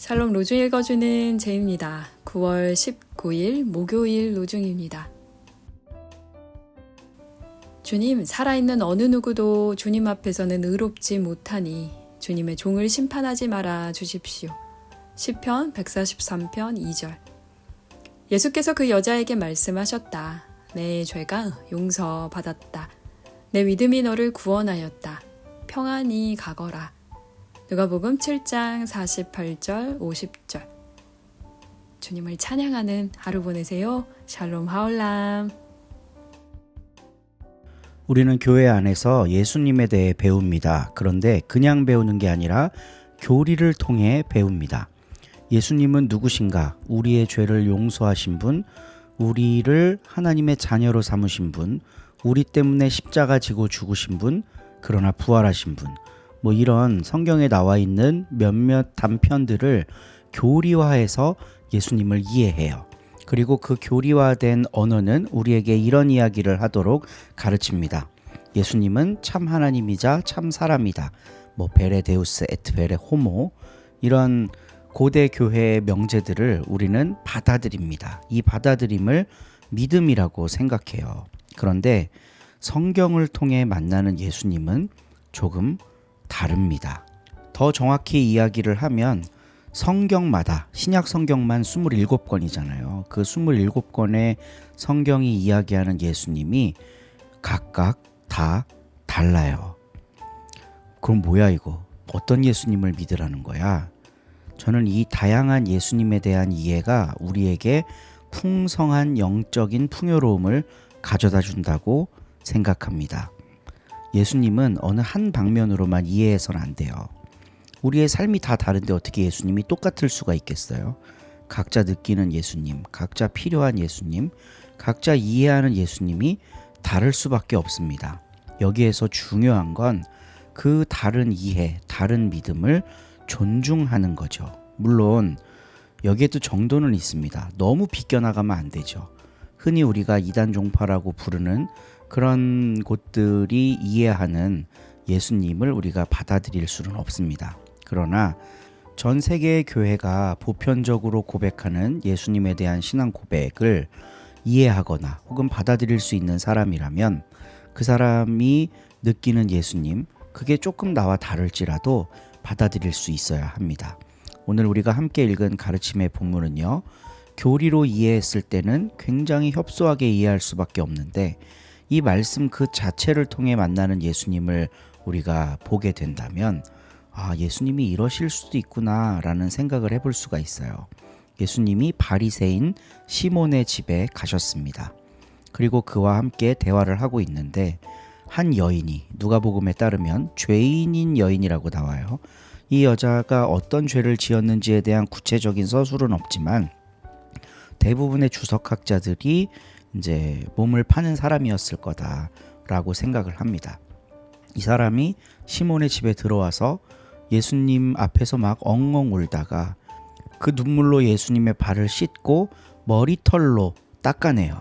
샬롬 로중 읽어주는 제입니다. 9월 19일 목요일 로중입니다. 주님, 살아있는 어느 누구도 주님 앞에서는 의롭지 못하니 주님의 종을 심판하지 말아 주십시오. 시편 143편 2절. 예수께서 그 여자에게 말씀하셨다. 내 죄가 용서받았다. 내 믿음이 너를 구원하였다. 평안히 가거라. 누가복음 7장 48절 50절. 주님을 찬양하는 하루 보내세요. 샬롬 하올람. 우리는 교회 안에서 예수님에 대해 배웁니다. 그런데 그냥 배우는 게 아니라 교리를 통해 배웁니다. 예수님은 누구신가? 우리의 죄를 용서하신 분, 우리를 하나님의 자녀로 삼으신 분, 우리 때문에 십자가 지고 죽으신 분, 그러나 부활하신 분, 이런 성경에 나와 있는 몇몇 단편들을 교리화해서 예수님을 이해해요. 그리고 그 교리화된 언어는 우리에게 이런 이야기를 하도록 가르칩니다. 예수님은 참 하나님이자 참 사람이다. 베레 데우스 에트 베레 호모, 이런 고대 교회의 명제들을 우리는 받아들입니다. 이 받아들임을 믿음이라고 생각해요. 그런데 성경을 통해 만나는 예수님은 조금 다릅니다. 더 정확히 이야기를 하면 성경마다, 신약 성경만 27권이잖아요. 그 27권의 성경이 이야기하는 예수님이 각각 다 달라요. 그럼 뭐야 이거? 어떤 예수님을 믿으라는 거야? 저는 이 다양한 예수님에 대한 이해가 우리에게 풍성한 영적인 풍요로움을 가져다 준다고 생각합니다. 예수님은 어느 한 방면으로만 이해해서는 안 돼요. 우리의 삶이 다 다른데 어떻게 예수님이 똑같을 수가 있겠어요? 각자 느끼는 예수님, 각자 필요한 예수님, 각자 이해하는 예수님이 다를 수밖에 없습니다. 여기에서 중요한 건 그 다른 이해, 다른 믿음을 존중하는 거죠. 물론 여기에도 정도는 있습니다. 너무 비껴나가면 안 되죠. 흔히 우리가 이단 종파라고 부르는 그런 곳들이 이해하는 예수님을 우리가 받아들일 수는 없습니다. 그러나 전 세계의 교회가 보편적으로 고백하는 예수님에 대한 신앙 고백을 이해하거나 혹은 받아들일 수 있는 사람이라면 그 사람이 느끼는 예수님, 그게 조금 나와 다를지라도 받아들일 수 있어야 합니다. 오늘 우리가 함께 읽은 가르침의 본문은요, 교리로 이해했을 때는 굉장히 협소하게 이해할 수밖에 없는데 이 말씀 그 자체를 통해 만나는 예수님을 우리가 보게 된다면 예수님이 이러실 수도 있구나 라는 생각을 해볼 수가 있어요. 예수님이 바리새인 시몬의 집에 가셨습니다. 그리고 그와 함께 대화를 하고 있는데 한 여인이, 누가복음에 따르면 죄인인 여인이라고 나와요. 이 여자가 어떤 죄를 지었는지에 대한 구체적인 서술은 없지만 대부분의 주석학자들이 이제 몸을 파는 사람이었을 거다라고 생각을 합니다. 이 사람이 시몬의 집에 들어와서 예수님 앞에서 막 엉엉 울다가 그 눈물로 예수님의 발을 씻고 머리털로 닦아내요.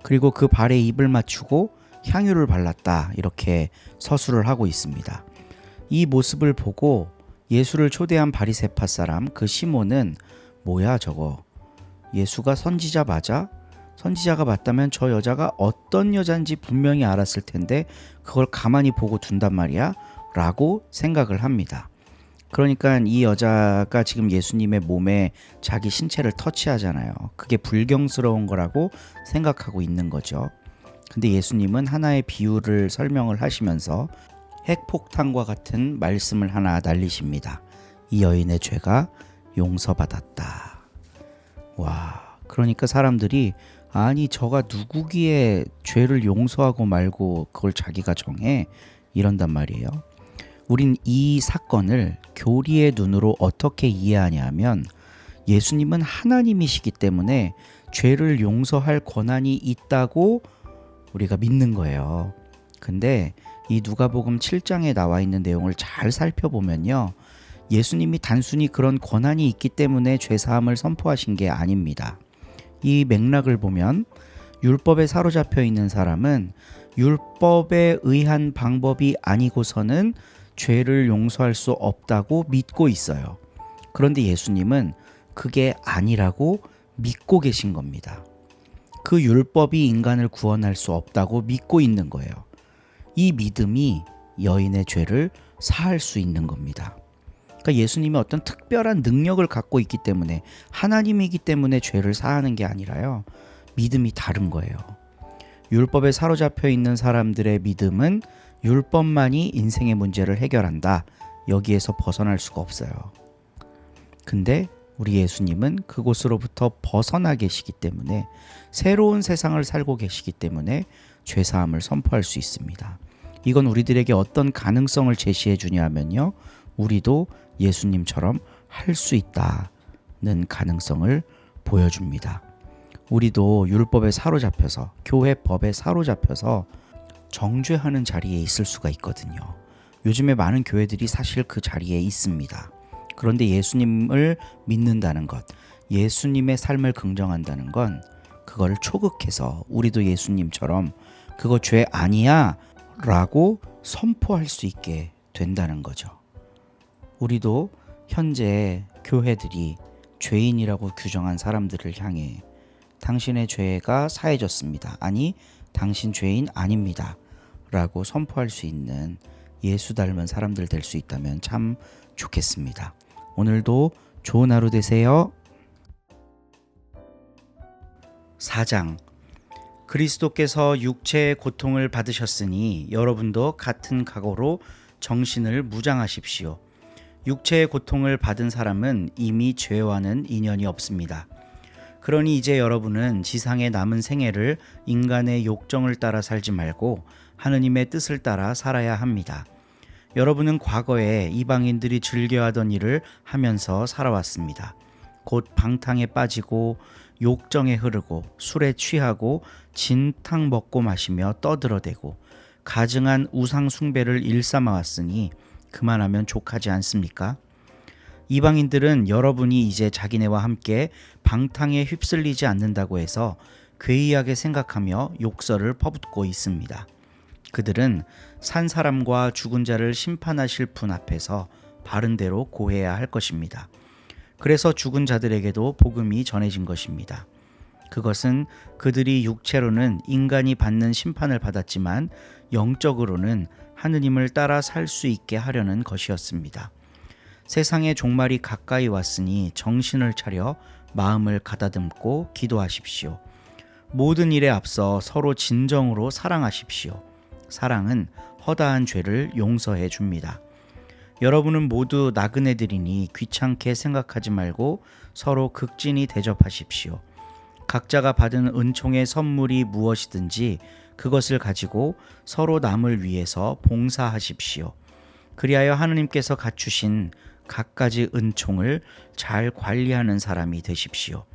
그리고 그 발에 입을 맞추고 향유를 발랐다, 이렇게 서술을 하고 있습니다. 이 모습을 보고 예수를 초대한 바리새파 사람 그 시몬은 뭐야 저거, 예수가 선지자 맞아? 선지자가 맞다면 저 여자가 어떤 여잔지 분명히 알았을 텐데 그걸 가만히 보고 둔단 말이야? 라고 생각을 합니다. 그러니까 이 여자가 지금 예수님의 몸에 자기 신체를 터치하잖아요. 그게 불경스러운 거라고 생각하고 있는 거죠. 근데 예수님은 하나의 비유를 설명을 하시면서 핵폭탄과 같은 말씀을 하나 날리십니다. 이 여인의 죄가 용서받았다. 와, 그러니까 사람들이 아니 저가 누구기에 죄를 용서하고 말고 그걸 자기가 정해? 이런단 말이에요. 우린 이 사건을 교리의 눈으로 어떻게 이해하냐 하면 예수님은 하나님이시기 때문에 죄를 용서할 권한이 있다고 우리가 믿는 거예요. 근데 이 누가복음 7장에 나와 있는 내용을 잘 살펴보면요, 예수님이 단순히 그런 권한이 있기 때문에 죄사함을 선포하신 게 아닙니다. 이 맥락을 보면 율법에 사로잡혀 있는 사람은 율법에 의한 방법이 아니고서는 죄를 용서할 수 없다고 믿고 있어요. 그런데 예수님은 그게 아니라고 믿고 계신 겁니다. 그 율법이 인간을 구원할 수 없다고 믿고 있는 거예요. 이 믿음이 여인의 죄를 사할 수 있는 겁니다. 그러니까 예수님이 어떤 특별한 능력을 갖고 있기 때문에, 하나님이기 때문에 죄를 사하는 게 아니라요, 믿음이 다른 거예요. 율법에 사로잡혀 있는 사람들의 믿음은 율법만이 인생의 문제를 해결한다, 여기에서 벗어날 수가 없어요. 근데 우리 예수님은 그곳으로부터 벗어나 계시기 때문에, 새로운 세상을 살고 계시기 때문에 죄사함을 선포할 수 있습니다. 이건 우리들에게 어떤 가능성을 제시해 주냐 하면요, 우리도 예수님처럼 할 수 있다는 가능성을 보여줍니다. 우리도 율법에 사로잡혀서, 교회 법에 사로잡혀서 정죄하는 자리에 있을 수가 있거든요. 요즘에 많은 교회들이 사실 그 자리에 있습니다. 그런데 예수님을 믿는다는 것, 예수님의 삶을 긍정한다는 건 그걸 초극해서 우리도 예수님처럼 그거 죄 아니야 라고 선포할 수 있게 된다는 거죠. 우리도 현재 교회들이 죄인이라고 규정한 사람들을 향해 당신의 죄가 사해졌습니다, 아니 당신 죄인 아닙니다 라고 선포할 수 있는 예수 닮은 사람들 될 수 있다면 참 좋겠습니다. 오늘도 좋은 하루 되세요. 4장. 그리스도께서 육체의 고통을 받으셨으니 여러분도 같은 각오로 정신을 무장하십시오. 육체의 고통을 받은 사람은 이미 죄와는 인연이 없습니다. 그러니 이제 여러분은 지상의 남은 생애를 인간의 욕정을 따라 살지 말고 하느님의 뜻을 따라 살아야 합니다. 여러분은 과거에 이방인들이 즐겨하던 일을 하면서 살아왔습니다. 곧 방탕에 빠지고 욕정에 흐르고 술에 취하고 진탕 먹고 마시며 떠들어대고 가증한 우상 숭배를 일삼아왔으니 그만하면 족하지 않습니까? 이방인들은 여러분이 이제 자기네와 함께 방탕에 휩쓸리지 않는다고 해서 괴이하게 생각하며 욕설을 퍼붓고 있습니다. 그들은 산 사람과 죽은 자를 심판하실 분 앞에서 바른 대로 고해야 할 것입니다. 그래서 죽은 자들에게도 복음이 전해진 것입니다. 그것은 그들이 육체로는 인간이 받는 심판을 받았지만 영적으로는 하느님을 따라 살 수 있게 하려는 것이었습니다. 세상의 종말이 가까이 왔으니 정신을 차려 마음을 가다듬고 기도하십시오. 모든 일에 앞서 서로 진정으로 사랑하십시오. 사랑은 허다한 죄를 용서해 줍니다. 여러분은 모두 나그네들이니 귀찮게 생각하지 말고 서로 극진히 대접하십시오. 각자가 받은 은총의 선물이 무엇이든지 그것을 가지고 서로 남을 위해서 봉사하십시오. 그리하여 하느님께서 갖추신 갖가지 은총을 잘 관리하는 사람이 되십시오.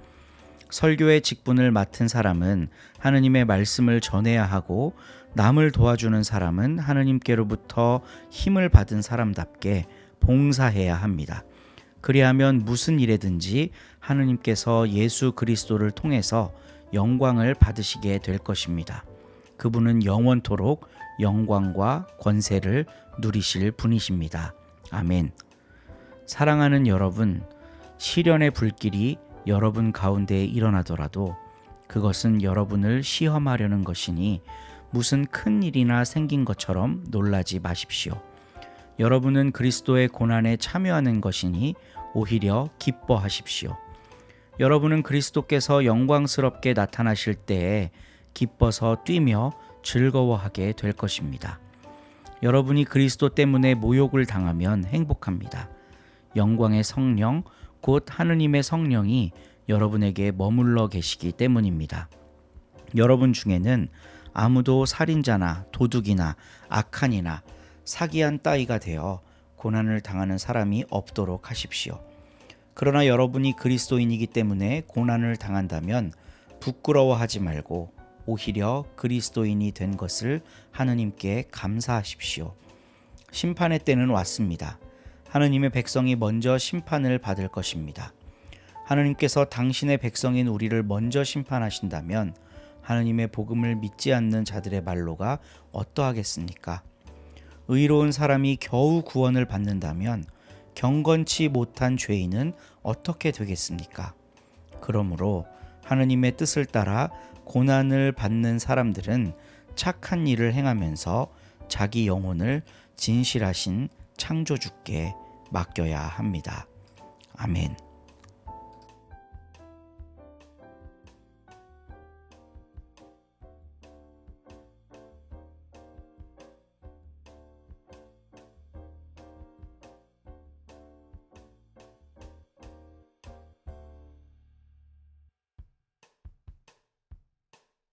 설교의 직분을 맡은 사람은 하느님의 말씀을 전해야 하고, 남을 도와주는 사람은 하느님께로부터 힘을 받은 사람답게 봉사해야 합니다. 그리하면 무슨 일에든지 하느님께서 예수 그리스도를 통해서 영광을 받으시게 될 것입니다. 그분은 영원토록 영광과 권세를 누리실 분이십니다. 아멘. 사랑하는 여러분, 시련의 불길이 여러분 가운데 일어나더라도 그것은 여러분을 시험하려는 것이니 무슨 큰 일이나 생긴 것처럼 놀라지 마십시오. 여러분은 그리스도의 고난에 참여하는 것이니 오히려 기뻐하십시오. 여러분은 그리스도께서 영광스럽게 나타나실 때에 기뻐서 뛰며 즐거워하게 될 것입니다. 여러분이 그리스도 때문에 모욕을 당하면 행복합니다. 영광의 성령, 곧 하느님의 성령이 여러분에게 머물러 계시기 때문입니다. 여러분 중에는 아무도 살인자나 도둑이나 악한이나 사기한 따위가 되어 고난을 당하는 사람이 없도록 하십시오. 그러나 여러분이 그리스도인이기 때문에 고난을 당한다면 부끄러워하지 말고 오히려 그리스도인이 된 것을 하느님께 감사하십시오. 심판의 때는 왔습니다. 하느님의 백성이 먼저 심판을 받을 것입니다. 하느님께서 당신의 백성인 우리를 먼저 심판하신다면 하느님의 복음을 믿지 않는 자들의 말로가 어떠하겠습니까? 의로운 사람이 겨우 구원을 받는다면 경건치 못한 죄인은 어떻게 되겠습니까? 그러므로 하느님의 뜻을 따라 고난을 받는 사람들은 착한 일을 행하면서 자기 영혼을 진실하신 창조주께 맡겨야 합니다. 아멘.